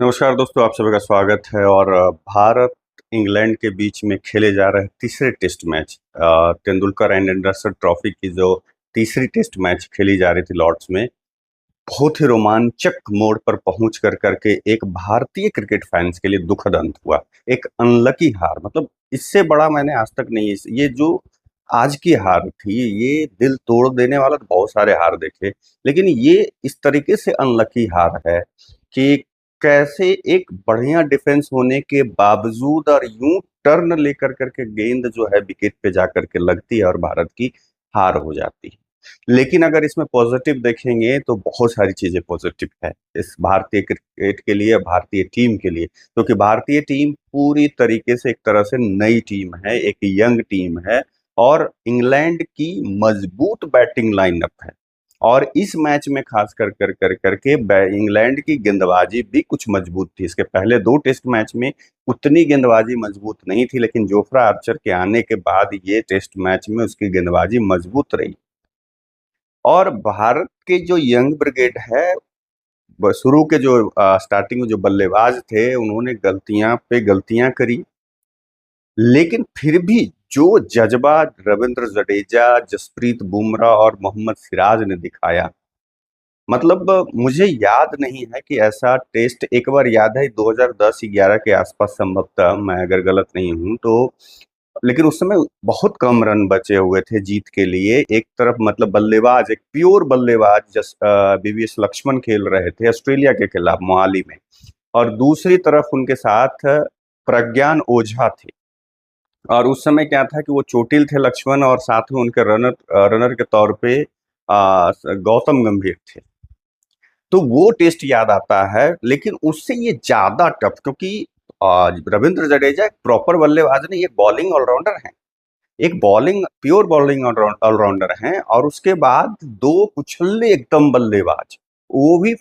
नमस्कार दोस्तों, आप सभी का स्वागत है। और भारत इंग्लैंड के बीच में खेले जा रहे तीसरे test match, Tendulkar and Anderson trophy की जो तीसरी टेस्ट मैच खेली जा रही थी लॉर्ड्स में, बहुत ही रोमांचक मोड़ पर पहुंच कर करके एक भारतीय क्रिकेट फैंस के लिए दुखद अंत हुआ। एक अनलकी हार, मतलब इससे बड़ा मैंने आज तक नहीं, ये जो आज की हार थी, ये दिल तोड़ देने वाला तो बहुत सारे हार देखे, लेकिन ये इस तरीके से अनलकी हार है कि कैसे एक बढ़िया डिफेंस होने के बावजूद और यूं टर्न लेकर करके गेंद जो है विकेट पे जाकर के लगती है और भारत की हार हो जाती है। लेकिन अगर इसमें पॉजिटिव देखेंगे तो बहुत सारी चीजें पॉजिटिव है इस भारतीय क्रिकेट के लिए, भारतीय टीम के लिए, क्योंकि भारतीय टीम पूरी तरीके से एक तरह से नई टीम है, एक यंग टीम है और इंग्लैंड की मजबूत बैटिंग लाइनअप है। और इस मैच में खास कर कर कर करके इंग्लैंड की गेंदबाजी भी कुछ मजबूत थी। इसके पहले दो टेस्ट मैच में उतनी गेंदबाजी मजबूत नहीं थी, लेकिन जोफ्रा आर्चर के आने के बाद ये टेस्ट मैच में उसकी गेंदबाजी मजबूत रही। और भारत के जो यंग ब्रिगेड है, शुरू के जो स्टार्टिंग में जो बल्लेबाज थे, उन्होंने गलतियां पे गलतियां करी, लेकिन फिर भी जो जज्बा रविंद्र जडेजा, जसप्रीत बुमराह और मोहम्मद सिराज ने दिखाया, मतलब मुझे याद नहीं है कि ऐसा टेस्ट, एक बार याद है 2010-11 के आसपास संभवतः, मैं अगर गलत नहीं हूं तो, लेकिन उस समय बहुत कम रन बचे हुए थे जीत के लिए। एक तरफ मतलब बल्लेबाज, एक प्योर बल्लेबाज जस वीवीएस लक्ष्मण खेल रहे थे ऑस्ट्रेलिया के खिलाफ मोहाली में, और दूसरी तरफ उनके साथ प्रज्ञान ओझा थे। और उस समय क्या था कि वो चोटिल थे लक्ष्मण, और साथ में उनके रनर रनर के तौर पे गौतम गंभीर थे। तो वो टेस्ट याद आता है, लेकिन उससे ये ज्यादा टफ, क्योंकि रविंद्र जडेजा एक प्रॉपर बल्लेबाज नहीं, एक बॉलिंग ऑलराउंडर है, एक बॉलिंग प्योर बॉलिंग ऑलराउंडर हैं, और उसके बाद दो उछल्ले एकदम बल्लेबाज, वो भी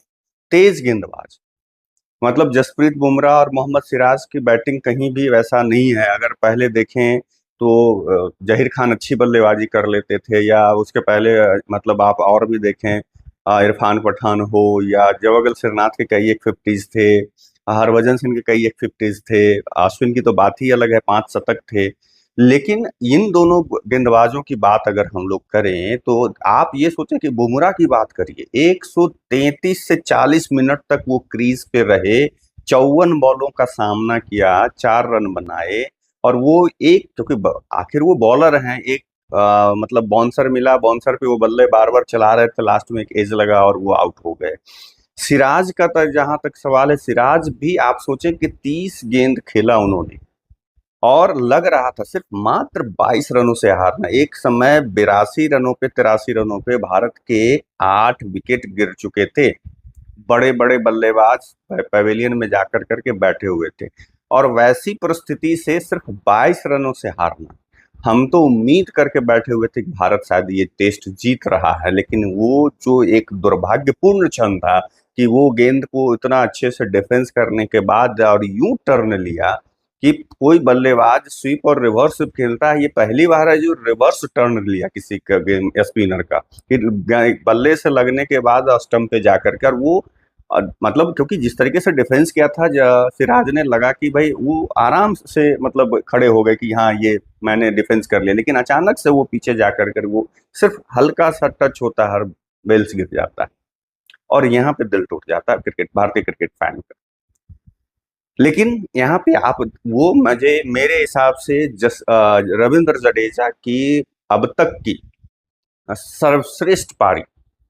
तेज गेंदबाज। मतलब जसप्रीत बुमराह और मोहम्मद सिराज की बैटिंग कहीं भी वैसा नहीं है। अगर पहले देखें तो जहीर खान अच्छी बल्लेबाजी कर लेते थे, या उसके पहले मतलब आप और भी देखें, इरफान पठान हो या जवागल श्रीनाथ के कई एक फिफ्टीज थे, हरभजन सिंह के कई एक फिफ्टीज थे, अश्विन की तो बात ही अलग है, 5 शतक थे। लेकिन इन दोनों गेंदबाजों की बात अगर हम लोग करें तो आप ये सोचें कि बुमराह की बात करिए, 133 से 40 मिनट तक वो क्रीज पे रहे, 54 बॉलों का सामना किया, 4 रन बनाए। और वो एक, क्योंकि आखिर वो बॉलर हैं, एक मतलब बाउंसर मिला, बाउंसर पे वो बल्ले बार बार चला रहे थे, लास्ट में एक एज लगा और वो आउट हो गए। सिराज का तो जहां तक सवाल है, सिराज भी आप सोचें कि 30 गेंद खेला उन्होंने, और लग रहा था सिर्फ मात्र 22 रनों से हारना। एक समय 82 रनों पे, 83 रनों पे भारत के 8 विकेट गिर चुके थे, बड़े बड़े बल्लेबाज पवेलियन में जाकर करके बैठे हुए थे, और वैसी परिस्थिति से सिर्फ 22 रनों से हारना, हम तो उम्मीद करके बैठे हुए थे कि भारत शायद ये टेस्ट जीत रहा है। लेकिन वो जो एक दुर्भाग्यपूर्ण क्षण था कि वो गेंद को इतना अच्छे से डिफेंस करने के बाद और यूं टर्न लिया कि कोई बल्लेबाज स्वीप और रिवर्स स्वीप खेलता है, ये पहली बार है जो रिवर्स टर्न लिया किसी का गेम स्पिनर का, फिर बल्ले से लगने के बाद स्टंप पे जाकर के। और वो मतलब क्योंकि जिस तरीके से डिफेंस किया था सिराज ने, लगा कि भाई वो आराम से मतलब खड़े हो गए कि हाँ ये मैंने डिफेंस कर लिया, लेकिन अचानक से वो पीछे जाकर कर वो सिर्फ हल्का सा टच होता है, हर बेल्स गिर जाता है, और यहाँ पे दिल टूट जाता है क्रिकेट, भारतीय क्रिकेट फैन का। लेकिन यहाँ पे आप, वो मुझे मेरे हिसाब से रविंद्र जडेजा की अब तक की सर्वश्रेष्ठ पारी,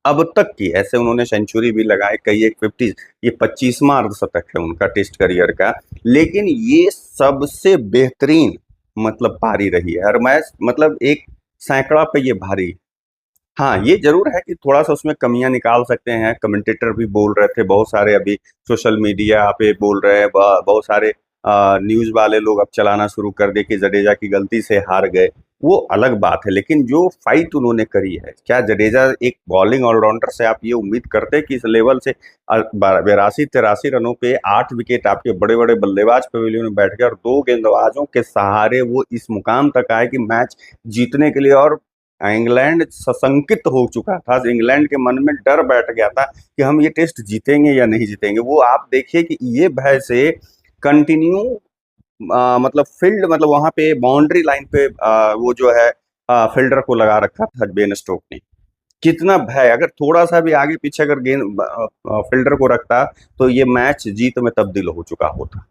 अब तक की, ऐसे उन्होंने सेंचुरी भी लगाए, कई एक फिफ्टी, ये 25वां अर्धशतक है उनका टेस्ट करियर का, लेकिन ये सबसे बेहतरीन मतलब पारी रही है। और मैच मतलब एक सैकड़ा पे ये भारी। हाँ, ये जरूर है कि थोड़ा सा उसमें कमियां निकाल सकते हैं, कमेंटेटर भी बोल रहे थे बहुत सारे, अभी सोशल मीडिया पे बोल रहे हैं, बहुत सारे न्यूज वाले लोग अब चलाना शुरू कर दे कि जडेजा की गलती से हार गए। वो अलग बात है, लेकिन जो फाइट उन्होंने करी है, क्या जडेजा एक बॉलिंग ऑलराउंडर से आप ये उम्मीद करते कि इस लेवल से 82-83 रनों पे 8 विकेट, आपके बड़े बड़े बल्लेबाज पवेलियन में बैठ गए और दो गेंदबाजों के सहारे वो इस मुकाम तक आए कि मैच जीतने के लिए, और इंग्लैंड सशंकित हो चुका था, इंग्लैंड के मन में डर बैठ गया था कि हम ये टेस्ट जीतेंगे या नहीं जीतेंगे। वो आप देखिए कि ये भय से कंटिन्यू मतलब फील्ड, मतलब वहां पे बाउंड्री लाइन पे वो जो है फील्डर को लगा रखा था बेन स्टोक ने। कितना भय, अगर थोड़ा सा भी आगे पीछे अगर गेंद फील्डर को रखता तो ये मैच जीत में तब्दील हो चुका होता।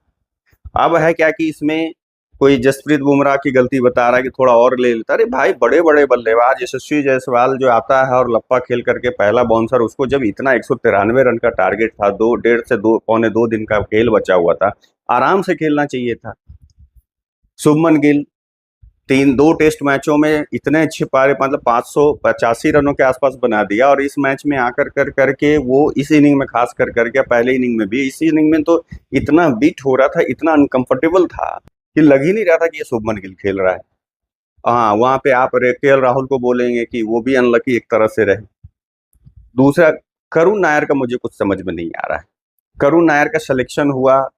अब है क्या कि इसमें कोई जसप्रीत बुमराह की गलती बता रहा है कि थोड़ा और ले लेता। अरे भाई, बड़े बड़े बल्लेबाज यशस्वी जायसवाल जो आता है और लप्पा खेल करके पहला बाउंसर, उसको जब इतना 193 रन का टारगेट था, 2.5 से 2 पौने 2 दिन का खेल बचा हुआ था, आराम से खेलना चाहिए था। शुभमन गिल 2 टेस्ट मैचों में इतने अच्छे पारे, मतलब 585 रनों के आसपास बना दिया, और इस मैच में आकर कर करके वो इस इनिंग में खास कर करके, पहले इनिंग में भी, इस इनिंग में तो इतना बीट हो रहा था, इतना अनकंफर्टेबल था कि लग ही नहीं रहा था कि ये शुभमन गिल खेल रहा है। हाँ, वहां पे आप केएल राहुल को बोलेंगे कि वो भी अनलकी एक तरह से रहे। दूसरा, करुण नायर का मुझे कुछ समझ में नहीं आ रहा है। करुण नायर का सिलेक्शन हुआ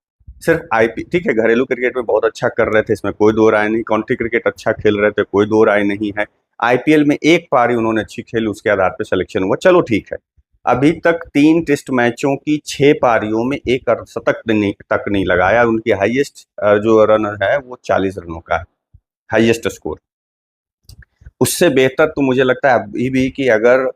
सिर्फ आईपी, ठीक है, घरेलू क्रिकेट में बहुत अच्छा कर रहे थे, इसमें कोई दो राय नहीं, काउंटी क्रिकेट अच्छा खेल रहे थे, कोई दो राय नहीं है। आईपीएल में एक पारी उन्होंने अच्छी खेली, उसके आधार पर सिलेक्शन हुआ, चलो ठीक है। अभी तक 3 टेस्ट मैचों की 6 पारियों में एक अर्धशतक तक नहीं लगाया। उनकी हाईएस्ट जो रन है वो 40 रनों का है, हाईएस्ट स्कोर। उससे बेहतर तो मुझे लगता है अभी भी कि अगर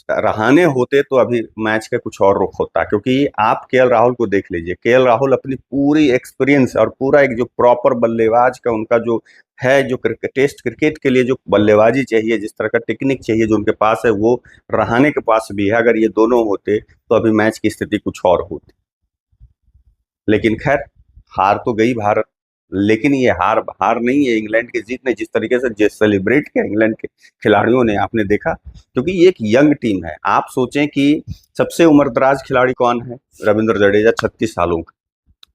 रहाणे होते तो अभी मैच का कुछ और रुख होता, क्योंकि आप केएल राहुल को देख लीजिए। केएल राहुल अपनी पूरी एक्सपीरियंस और पूरा एक जो प्रॉपर बल्लेबाज का उनका जो है, जो टेस्ट क्रिकेट के लिए जो बल्लेबाजी चाहिए, जिस तरह का टेक्निक चाहिए जो उनके पास है, वो रहाणे के पास भी है। अगर ये दोनों होते तो अभी मैच की स्थिति कुछ और होती। लेकिन खैर, हार तो गई भारत, लेकिन ये हार हार नहीं है। इंग्लैंड की जीत ने जिस तरीके से सेलिब्रेट किया इंग्लैंड के खिलाड़ियों ने, आपने देखा, क्योंकि ये एक यंग टीम है। आप सोचें कि सबसे उम्रदराज खिलाड़ी कौन है? रविंद्र जडेजा, 36 सालों का।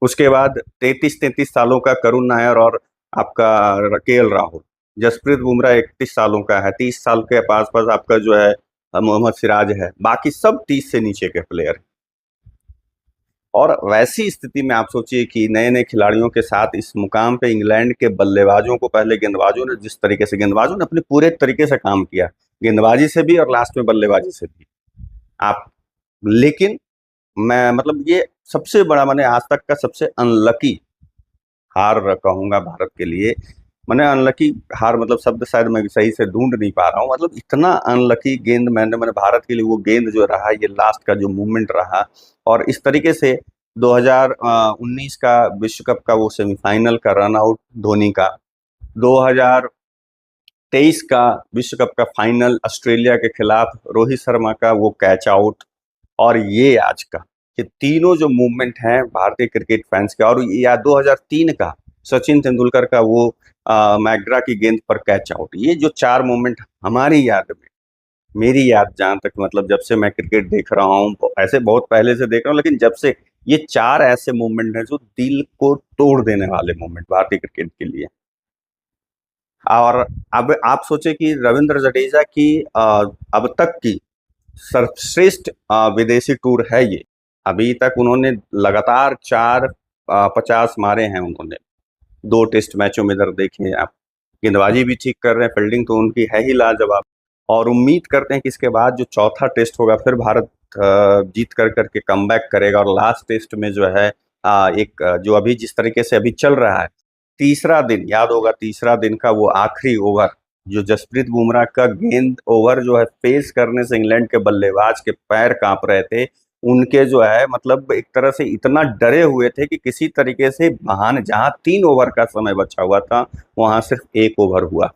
उसके बाद 33 सालों का करुण नायर और आपका केएल राहुल। जसप्रीत बुमराह 31 सालों का है। 30 साल के पास पास आपका जो है मोहम्मद सिराज है। बाकी सब 30 से नीचे के प्लेयर हैं। और वैसी स्थिति में आप सोचिए कि नए नए खिलाड़ियों के साथ इस मुकाम पे इंग्लैंड के बल्लेबाजों को, पहले गेंदबाजों ने जिस तरीके से, गेंदबाजों ने अपने पूरे तरीके से काम किया, गेंदबाजी से भी और लास्ट में बल्लेबाजी से भी आप। लेकिन मैं, मतलब ये सबसे बड़ा, मैंने आज तक का सबसे अनलकी हार कहूंगा भारत के लिए। मैंने अनलकी हार, मतलब शब्द शायद मैं सही से ढूंढ नहीं पा रहा हूँ। मतलब इतना अनलकी गेंद मैंने भारत के लिए वो गेंद जो रहा, ये लास्ट का जो मूवमेंट रहा, और इस तरीके से 2019 का विश्व कप का वो सेमीफाइनल का रन आउट धोनी का, 2023 का विश्व कप का फाइनल ऑस्ट्रेलिया के खिलाफ रोहित शर्मा का वो कैच आउट, और ये आज का, ये तीनों जो मूवमेंट हैं भारतीय क्रिकेट फैंस के। और या 2003 का सचिन तेंदुलकर का वो मैग्रा की गेंद पर कैच आउट, ये जो 4 मूवमेंट हमारी याद में, मेरी याद जहां तक, मतलब जब से मैं क्रिकेट देख रहा हूँ, ऐसे बहुत पहले से देख रहा हूँ, लेकिन जब से ये 4 ऐसे मूवमेंट हैं जो दिल को तोड़ देने वाले मूवमेंट भारतीय क्रिकेट के लिए। और अब आप सोचे कि रविंद्र जडेजा की अब तक की सर्वश्रेष्ठ विदेशी टूर है ये। अभी तक उन्होंने लगातार 4 50 मारे हैं उन्होंने 2 टेस्ट मैचों में। इधर देखिए आप, गेंदबाजी भी ठीक कर रहे हैं, फील्डिंग तो उनकी है ही लाजवाब। और उम्मीद करते हैं कि इसके बाद जो चौथा टेस्ट होगा, फिर भारत जीत कर करके कमबैक करेगा, और लास्ट टेस्ट में जो है एक जो अभी जिस तरीके से अभी चल रहा है, तीसरा दिन याद होगा, तीसरा दिन का वो आखिरी ओवर, जो जसप्रीत बुमराह का गेंद ओवर जो है फेस करने से इंग्लैंड के बल्लेबाज के पैर कांप रहे थे। उनके जो है, मतलब एक तरह से इतना डरे हुए थे कि किसी तरीके से बहाने, जहां 3 ओवर का समय बचा हुआ था, वहां सिर्फ 1 ओवर हुआ,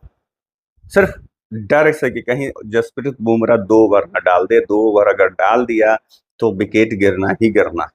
सिर्फ डर से कि कहीं जसप्रीत बुमराह 2 ओवर न डाल दे। 2 ओवर अगर डाल दिया तो विकेट गिरना ही गिरना।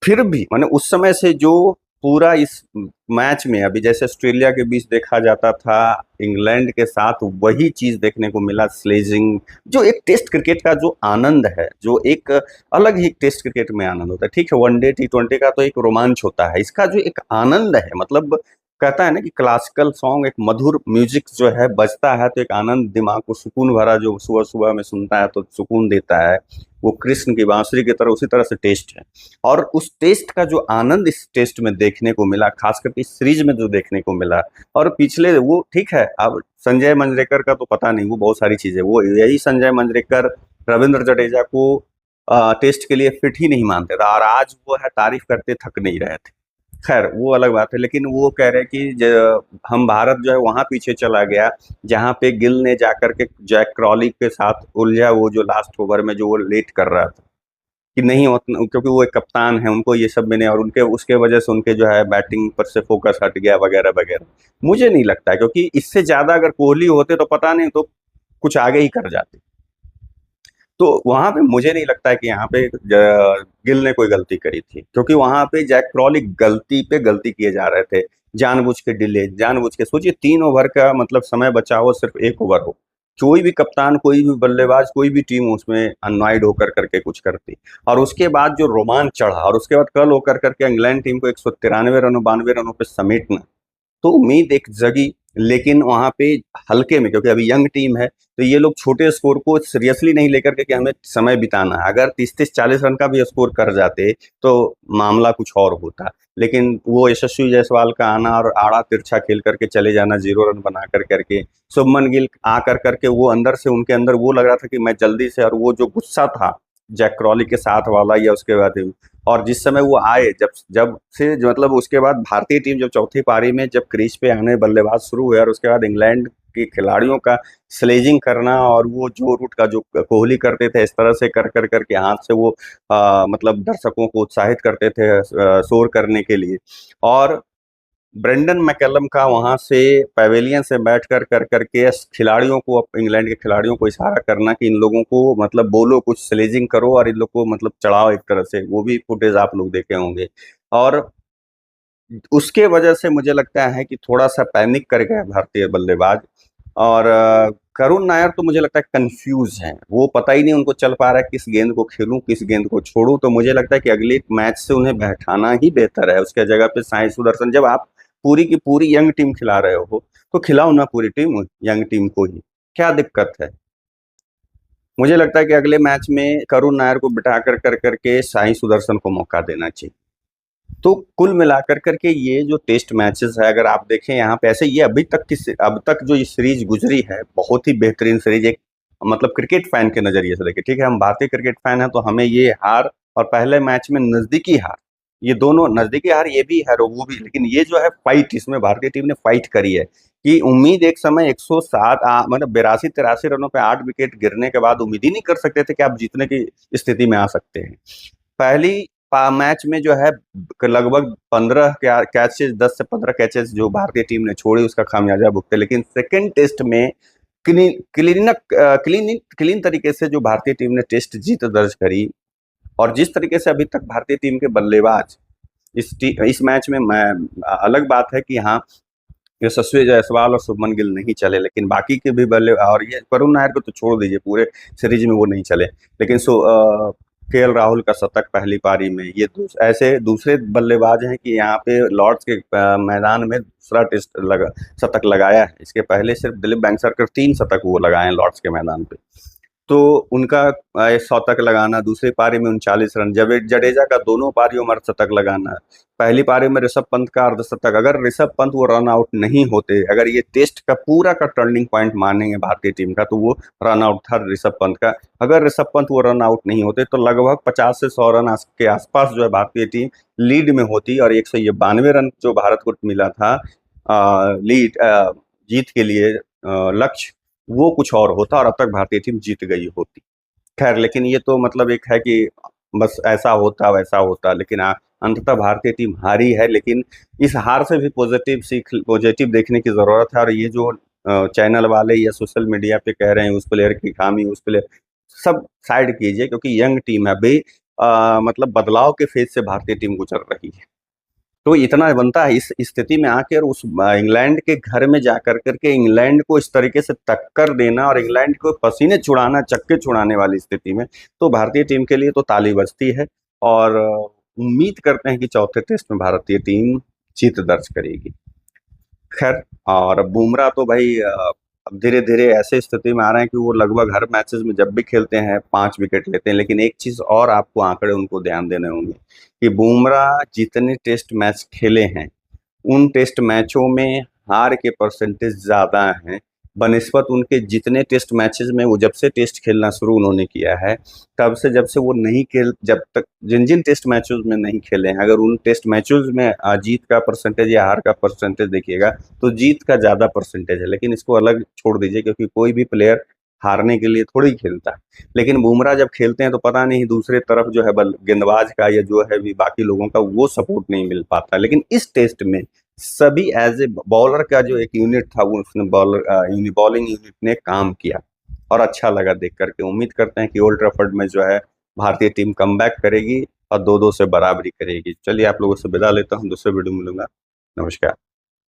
फिर भी मैंने उस समय से जो पूरा इस मैच में, अभी जैसे ऑस्ट्रेलिया के बीच देखा जाता था, इंग्लैंड के साथ वही चीज देखने को मिला, स्लेजिंग। जो एक टेस्ट क्रिकेट का जो आनंद है, जो एक अलग ही टेस्ट क्रिकेट में आनंद होता है, ठीक है, वनडे T20 का तो एक रोमांच होता है, इसका जो एक आनंद है, मतलब कहता है ना कि क्लासिकल सॉन्ग, एक मधुर म्यूजिक जो है बजता है तो एक आनंद, दिमाग को सुकून भरा, जो सुबह सुबह में सुनता है तो सुकून देता है, वो कृष्ण की बांसुरी की तरह उसी तरह से टेस्ट है। और उस टेस्ट का जो आनंद इस टेस्ट में देखने को मिला, खास करके इस सीरीज में जो देखने को मिला, और पिछले वो ठीक है, अब संजय मंजरेकर का तो पता नहीं, वो बहुत सारी चीजें, वो यही संजय मंजरेकर रविंद्र जडेजा को टेस्ट के लिए फिट ही नहीं मानते था, और आज वो है तारीफ करते थक नहीं रहे थे। खैर वो अलग बात है, लेकिन वो कह रहे हैं कि हम भारत जो है वहां पीछे चला गया जहां पे गिल ने जाकर के जैक क्रॉली के साथ उलझा, वो जो लास्ट ओवर में जो वो लेट कर रहा था कि नहीं क्योंकि वो एक कप्तान है, उनको ये सब मैंने, और उनके उसके वजह से उनके जो है बैटिंग पर से फोकस हट गया वगैरह वगैरह। मुझे नहीं लगता है, क्योंकि इससे ज्यादा अगर कोहली होते तो पता नहीं, तो कुछ आगे ही कर जाते। तो वहां पे मुझे नहीं लगता है कि यहाँ पे गिल ने कोई गलती करी थी, क्योंकि वहां पे जैक क्रॉली गलती पे गलती किए जा रहे थे, जानबूझ के डिले, जानबूझ के, सोचिए 3 ओवर का मतलब समय बचा हो, सिर्फ 1 ओवर हो, कोई भी कप्तान, कोई भी बल्लेबाज, कोई भी टीम उसमें अनवाइड होकर करके कुछ करती, और उसके बाद जो रोमांच चढ़ा, और उसके बाद कल होकर करके इंग्लैंड टीम को 193 रनों 92 रनों पे समेटना, तो उम्मीद एक जगी। लेकिन वहां पे हल्के में, क्योंकि अभी यंग टीम है, तो ये लोग छोटे स्कोर को सीरियसली नहीं लेकर के कि हमें समय बिताना है, अगर 30-30 40 रन का भी स्कोर कर जाते तो मामला कुछ और होता। लेकिन वो यशस्वी जायसवाल का आना और आड़ा तिरछा खेल करके चले जाना, 0 रन बना कर करके, शुभमन गिल आकर करके वो अंदर से, उनके अंदर वो लग रहा था कि मैं जल्दी से, और वो जो गुस्सा था जैक क्रॉली के साथ वाला, या उसके बाद, और जिस समय वो आए, जब जब से मतलब उसके बाद भारतीय टीम जब चौथी पारी में जब क्रीज पे आने बल्लेबाज शुरू हुए, और उसके बाद इंग्लैंड के खिलाड़ियों का स्लेजिंग करना, और वो जो रूट का जो कोहली करते थे, इस तरह से कर कर करके हाथ से वो मतलब दर्शकों को उत्साहित करते थे शोर करने के लिए, और ब्रेंडन मैकलम का वहां से पवेलियन से बैठ कर कर करके खिलाड़ियों को, इंग्लैंड के खिलाड़ियों को इशारा करना कि इन लोगों को मतलब बोलो, कुछ स्लेजिंग करो, और इन लोग को मतलब चढ़ाओ एक तरह से, वो भी फुटेज आप लोग देखे होंगे। और उसके वजह से मुझे लगता है कि थोड़ा सा पैनिक कर गया भारतीय बल्लेबाज, और करुण नायर तो मुझे लगता है कंफ्यूज हैं, वो पता ही नहीं उनको चल पा रहा है किस गेंद को खेलूं किस गेंद को छोड़ूं, तो मुझे लगता है कि अगले मैच से उन्हें बैठाना ही बेहतर है, उसके जगह पे साई सुदर्शन, जब आप पूरी की पूरी यंग टीम खिला रहे हो तो खिलाओ ना पूरी टीम, यंग टीम को ही, क्या दिक्कत है। मुझे लगता है कि अगले मैच में करुण नायर को बिठा कर कर करके साई सुदर्शन को मौका देना चाहिए। तो कुल मिलाकर करके ये जो टेस्ट मैचेस है, अगर आप देखें यहाँ पे, ऐसे ये अब तक जो ये सीरीज गुजरी है, बहुत ही बेहतरीन सीरीज, एक मतलब क्रिकेट फैन के नजरिए से देखें, ठीक है, हम भारतीय क्रिकेट फैन हैं तो हमें ये हार, और पहले मैच में नजदीकी हार, ये दोनों नजदीकी हार, ये भी है और वो भी, लेकिन ये जो है फाइट, इसमें भारतीय टीम ने फाइट करी है, कि उम्मीद एक समय 107 मतलब 82-83 रनों पे 8 विकेट गिरने के बाद उम्मीद ही नहीं कर सकते थे कि आप जीतने की स्थिति में आ सकते हैं। पहली मैच में जो है लगभग 15 कैचेस, 10 से 15 कैचेस जो भारतीय टीम ने छोड़ी, उसका खामियाजा भुगते, लेकिन सेकेंड टेस्ट में क्लीन तरीके से जो भारतीय टीम ने टेस्ट जीत दर्ज करी, और जिस तरीके से अभी तक भारतीय टीम के बल्लेबाज इस मैच में, मैं अलग बात है कि हाँ यशस्वी जायसवाल और शुभमन गिल नहीं चले, लेकिन बाकी के भी बल्ले, और ये करुण नायर को तो छोड़ दीजिए, पूरे सीरीज में वो नहीं चले, लेकिन केएल राहुल का शतक पहली पारी में, ये ऐसे दूसरे बल्लेबाज हैं कि यहाँ पे लॉर्ड्स के मैदान में दूसरा शतक लगाया है, इसके पहले सिर्फ दिलीप वेंगसरकर 3 शतक वो लगाए हैं लॉर्ड्स के मैदान पे। तो उनका 100 तक लगाना, दूसरी पारी में 39 रन, जडेजा का दोनों पारियों में शतक लगाना, पहली पारी में ऋषभ पंत का अर्धशतक, अगर ऋषभ पंत वो रन आउट नहीं होते, अगर ये टेस्ट का पूरा का टर्निंग पॉइंट मानेंगे भारतीय टीम का, तो वो रन आउट था ऋषभ पंत का, अगर ऋषभ पंत वो रन आउट नहीं होते तो लगभग 50 से 100 रन के आसपास जो है भारतीय टीम लीड में होती, और 192 रन जो भारत को मिला था लीड जीत के लिए लक्ष्य, वो कुछ और होता, और अब तक भारतीय टीम जीत गई होती। खैर, लेकिन ये तो मतलब एक है कि बस ऐसा होता वैसा होता, लेकिन अंततः भारतीय टीम हारी है, लेकिन इस हार से भी पॉजिटिव देखने की जरूरत है, और ये जो चैनल वाले या सोशल मीडिया पे कह रहे हैं उस प्लेयर की खामी, उस प्लेयर, सब साइड कीजिए, क्योंकि यंग टीम है भाई, मतलब बदलाव के फेज से भारतीय टीम गुजर रही है, तो इतना बनता है इस स्थिति में आके, और उस इंग्लैंड के घर में जाकर करके इंग्लैंड को इस तरीके से टक्कर देना, और इंग्लैंड को पसीने छुड़ाना, चक्के छुड़ाने वाली स्थिति में, तो भारतीय टीम के लिए तो ताली बजती है, और उम्मीद करते हैं कि चौथे टेस्ट में भारतीय टीम जीत दर्ज करेगी। खैर, और बुमराह तो भाई अब धीरे-धीरे ऐसे स्थिति में आ रहे हैं कि वो लगभग हर मैचेस में जब भी खेलते हैं 5 विकेट लेते हैं। लेकिन एक चीज़ और आपको आंकड़े उनको ध्यान देने होंगे कि बुमराह जितने टेस्ट मैच खेले हैं, उन टेस्ट मैचों में हार के परसेंटेज ज़्यादा हैं बनिस्बत उनके जितने टेस्ट मैचेस में वो जब से टेस्ट खेलना शुरू उन्होंने किया है, तब से जब से वो नहीं खेल जब तक जिन-जिन टेस्ट मैचेस में नहीं खेले हैं, अगर उन टेस्ट मैचेस में जीत का परसेंटेज या हार का परसेंटेज देखिएगा, तो जीत का ज़्यादा परसेंटेज है। लेकिन इसको अलग छोड़ दीजिए क्योंकि कोई भी प्लेयर हारने के लिए थोड़ी खेलता है। लेकिन बुमराह जब खेलते हैं तो पता नहीं दूसरे तरफ जो है बल गेंदबाज का या जो है भी बाकी लोगों का वो सपोर्ट नहीं मिल पाता। लेकिन इस टेस्ट में सभी एज ए बॉलर का जो एक यूनिट था वो उसने बॉलिंग यूनिट ने काम किया और अच्छा लगा देख करके। उम्मीद करते हैं कि ओल्ड ट्रैफर्ड में जो है भारतीय टीम कमबैक करेगी और 2-2 से बराबरी करेगी। चलिए आप लोगों से विदा लेता हूँ, दूसरे वीडियो में मिलूंगा। नमस्कार।